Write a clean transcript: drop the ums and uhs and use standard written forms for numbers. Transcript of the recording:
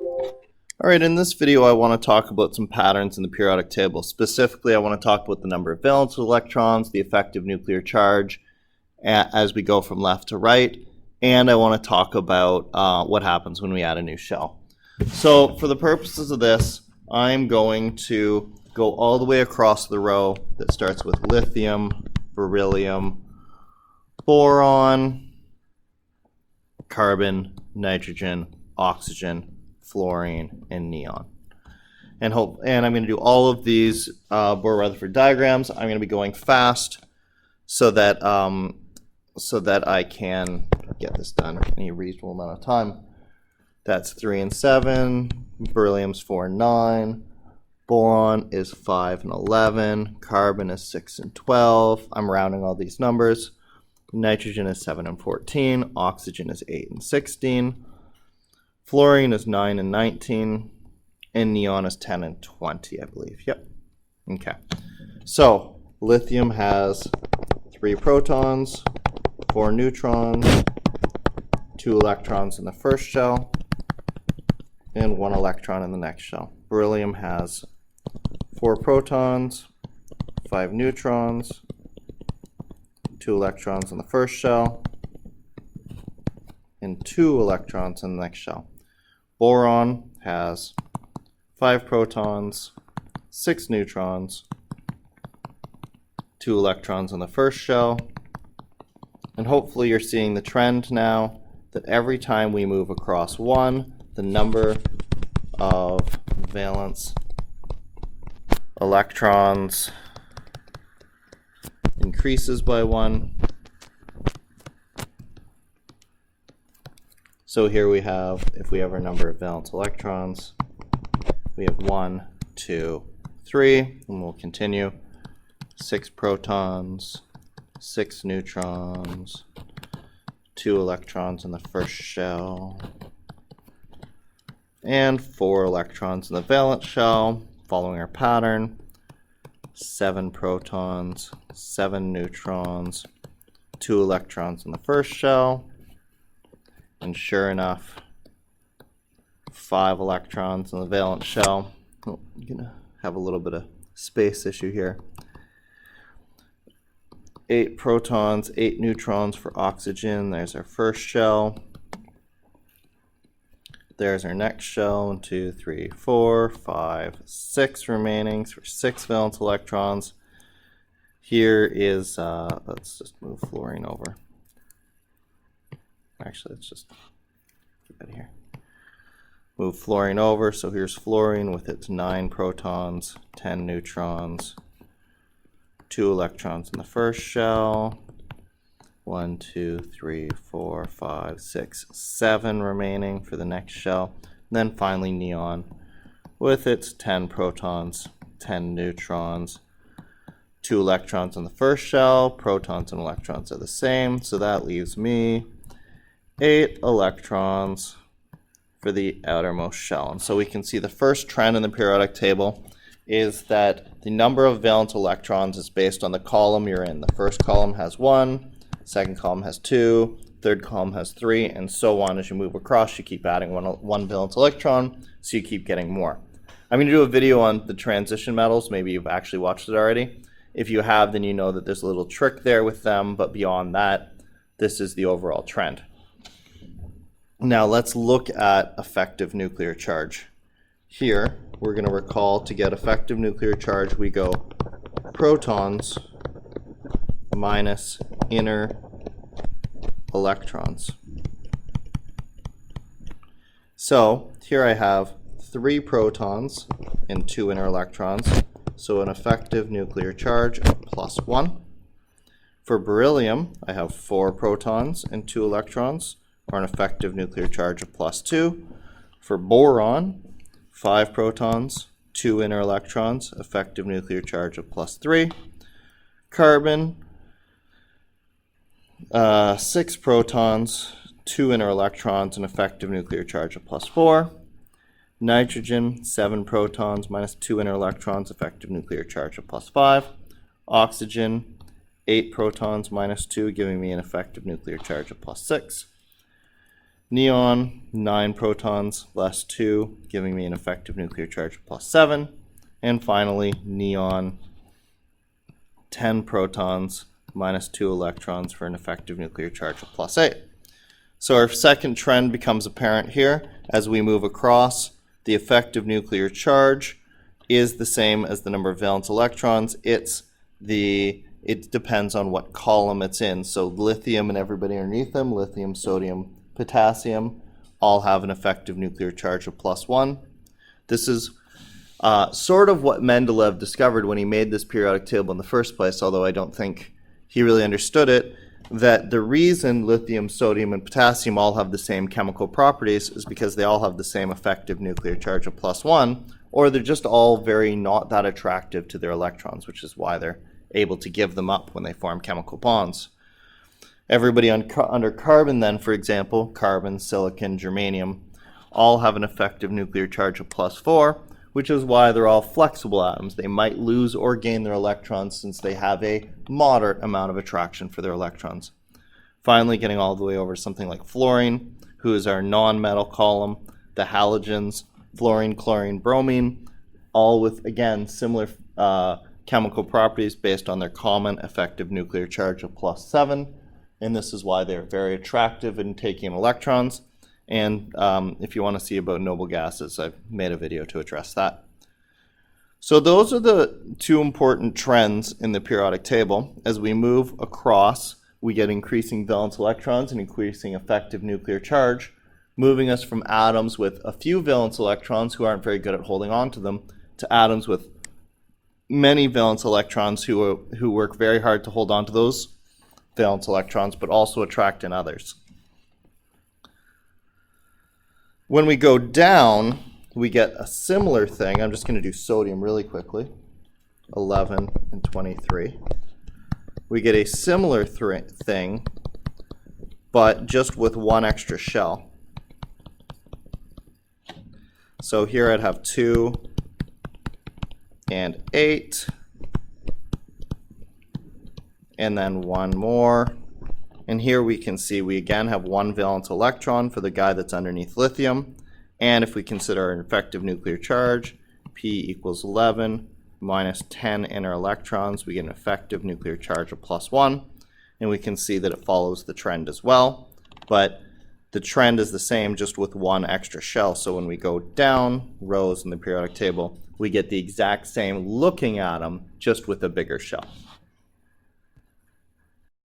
All right, in this video I want to talk about some patterns in the periodic table. Specifically, I want to talk about the number of valence electrons, the effective nuclear charge as we go from left to right, and I want to talk about what happens when we add a new shell. So for the purposes of this, I'm going to go all the way across the row that starts with lithium, beryllium, boron, carbon, nitrogen, oxygen, fluorine, and neon. And I'm going to do all of these Bohr-Rutherford diagrams. I'm going to be going fast so that I can get this done in a reasonable amount of time. That's 3 and 7, beryllium's 4 and 9, boron is 5 and 11, carbon is 6 and 12. I'm rounding all these numbers. Nitrogen is 7 and 14, oxygen is 8 and 16. Fluorine is 9 and 19, and neon is 10 and 20, I believe. Yep. Okay. So lithium has 3 protons, 4 neutrons, 2 electrons in the first shell, and 1 electron in the next shell. Beryllium has 4 protons, 5 neutrons, 2 electrons in the first shell, and 2 electrons in the next shell. Boron has 5 protons, 6 neutrons, 2 electrons in the first shell, and hopefully you're seeing the trend now that every time we move across 1, the number of valence electrons increases by 1. So here we have, if we have our number of valence electrons, we have 1, 2, 3, and we'll continue. 6 protons, 6 neutrons, 2 electrons in the first shell, and 4 electrons in the valence shell, following our pattern. 7 protons, 7 neutrons, 2 electrons in the first shell, and sure enough, 5 electrons in the valence shell. Oh, I'm going to have a little bit of space issue here. 8 protons, 8 neutrons for oxygen. There's our first shell. There's our next shell. 1, 2, 3, 4, 5, 6 remaining for 6 valence electrons. Here is, let's just move fluorine over. Actually, let's just keep it here. Move fluorine over. So here's fluorine with its 9 protons, 10 neutrons, 2 electrons in the first shell. 1, 2, 3, 4, 5, 6, 7 remaining for the next shell. And then finally neon with its 10 protons, 10 neutrons, 2 electrons in the first shell. Protons and electrons are the same, so that leaves me 8 electrons for the outermost shell. And so we can see the first trend in the periodic table is that the number of valence electrons is based on the column you're in. The first column has 1, second column has 2, third column has 3, and so on. As you move across, you keep adding one valence electron, so you keep getting more. I'm going to do a video on the transition metals. Maybe you've actually watched it already. If you have, then you know that there's a little trick there with them, but beyond that, this is the overall trend. Now let's look at effective nuclear charge. Here, we're going to recall to get effective nuclear charge, we go protons minus inner electrons. So here I have 3 protons and 2 inner electrons, so an effective nuclear charge of +1. For beryllium, I have 4 protons and 2 electrons, or an effective nuclear charge of +2. For boron, 5 protons, 2 inner electrons, effective nuclear charge of +3. Carbon, 6 protons, 2 inner electrons, an effective nuclear charge of +4. Nitrogen, 7 protons minus 2 inner electrons, effective nuclear charge of +5. Oxygen, 8 protons minus 2, giving me an effective nuclear charge of +6. Neon, 9 protons, less 2, giving me an effective nuclear charge of +7. And finally, neon, 10 protons, minus 2 electrons for an effective nuclear charge of +8. So our second trend becomes apparent here. As we move across, the effective nuclear charge is the same as the number of valence electrons. It depends on what column it's in. So lithium and everybody underneath them, lithium, sodium, potassium, all have an effective nuclear charge of +1. This is sort of what Mendeleev discovered when he made this periodic table in the first place, although I don't think he really understood it, that the reason lithium, sodium, and potassium all have the same chemical properties is because they all have the same effective nuclear charge of +1, or they're just all very not that attractive to their electrons, which is why they're able to give them up when they form chemical bonds. Everybody under carbon then, for example, carbon, silicon, germanium, all have an effective nuclear charge of +4, which is why they're all flexible atoms. They might lose or gain their electrons since they have a moderate amount of attraction for their electrons. Finally, getting all the way over to something like fluorine, who is our non-metal column, the halogens, fluorine, chlorine, bromine, all with, again, similar chemical properties based on their common effective nuclear charge of +7. And this is why they're very attractive in taking electrons. And if you want to see about noble gases, I've made a video to address that. So those are the two important trends in the periodic table. As we move across, we get increasing valence electrons and increasing effective nuclear charge, moving us from atoms with a few valence electrons who aren't very good at holding on to them, to atoms with many valence electrons who work very hard to hold on to those valence electrons, but also attract in others. When we go down, we get a similar thing. I'm just going to do sodium really quickly, 11 and 23. We get a similar thing, but just with one extra shell. So here I'd have 2 and 8, and then one more. And here we can see we again have one valence electron for the guy that's underneath lithium. And if we consider an effective nuclear charge, P equals 11 minus 10 inner electrons, we get an effective nuclear charge of +1. And we can see that it follows the trend as well. But the trend is the same, just with one extra shell. So when we go down rows in the periodic table, we get the exact same looking atom, just with a bigger shell.